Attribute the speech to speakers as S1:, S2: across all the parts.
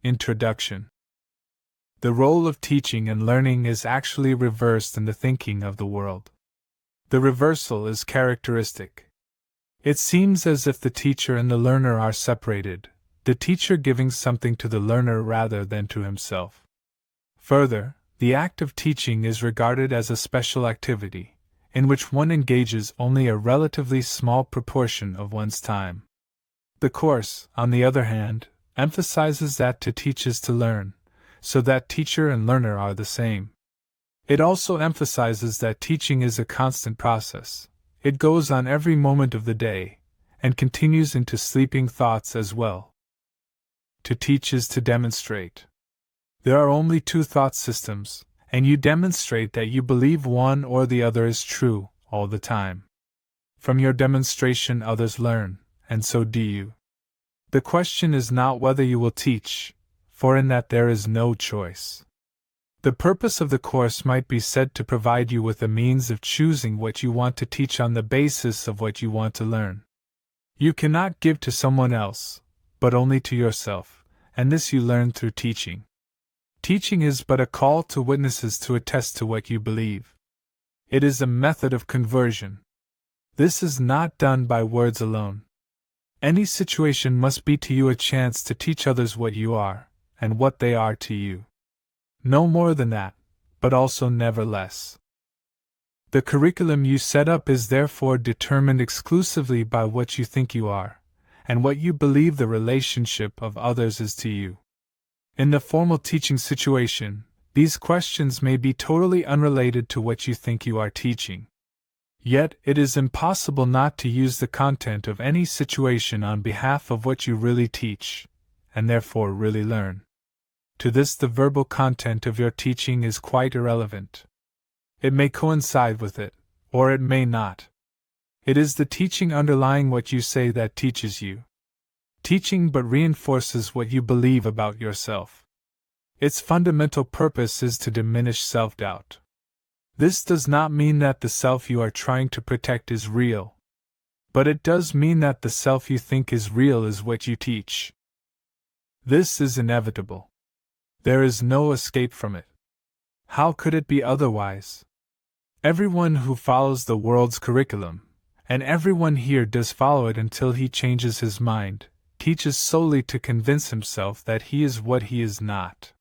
S1: Introduction. The role of teaching and learning is actually reversed in the thinking of the world. The reversal is characteristic. It seems as if the teacher and the learner are separated, the teacher giving something to the learner rather than to himself. Further, the act of teaching is regarded as a special activity, in which one engages only a relatively small proportion of one's time. The course, on the other hand, emphasizes that to teach is to learn, so that teacher and learner are the same. It also emphasizes that teaching is a constant process. It goes on every moment of the day, and continues into sleeping thoughts as well. To teach is to demonstrate. There are only two thought systems, and you demonstrate that you believe one or the other is true, all the time. From your demonstration others learn, and so do you. The question is not whether you will teach, for in that there is no choice. The purpose of the course might be said to provide you with a means of choosing what you want to teach on the basis of what you want to learn. You cannot give to someone else, but only to yourself, and this you learn through teaching. Teaching is but a call to witnesses to attest to what you believe. It is a method of conversion. This is not done by words alone. Any situation must be to you a chance to teach others what you are, and what they are to you. No more than that, but also never less. The curriculum you set up is therefore determined exclusively by what you think you are, and what you believe the relationship of others is to you. In the formal teaching situation, these questions may be totally unrelated to what you think you are teaching. Yet it is impossible not to use the content of any situation on behalf of what you really teach, and therefore really learn. To this the verbal content of your teaching is quite irrelevant. It may coincide with it, or it may not. It is the teaching underlying what you say that teaches you. Teaching but reinforces what you believe about yourself. Its fundamental purpose is to diminish self-doubt. This does not mean that the self you are trying to protect is real. But it does mean that the self you think is real is what you teach. This is inevitable. There is no escape from it. How could it be otherwise? Everyone who follows the world's curriculum, and everyone here does follow it until he changes his mind, teaches solely to convince himself that he is what he is not.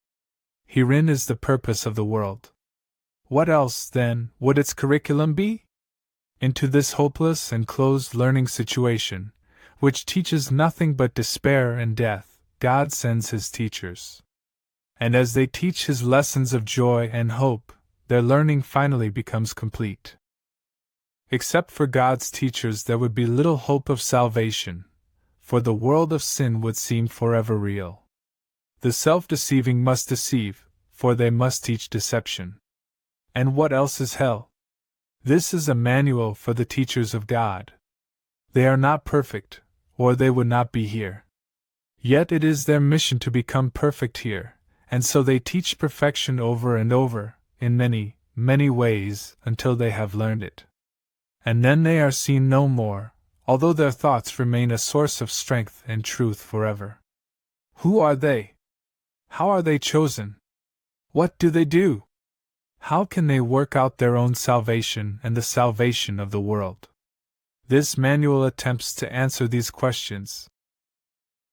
S1: Herein is the purpose of the world. What else, then, would its curriculum be? Into this hopeless and closed learning situation, which teaches nothing but despair and death, God sends His teachers. And as they teach His lessons of joy and hope, their learning finally becomes complete. Except for God's teachers, there would be little hope of salvation, for the world of sin would seem forever real. The self-deceiving must deceive, for they must teach deception. And what else is hell? This is a manual for the teachers of God. They are not perfect, or they would not be here. Yet it is their mission to become perfect here, and so they teach perfection over and over, in many, many ways, until they have learned it. And then they are seen no more, although their thoughts remain a source of strength and truth forever. Who are they? How are they chosen? What do they do? How can they work out their own salvation and the salvation of the world? This manual attempts to answer these questions,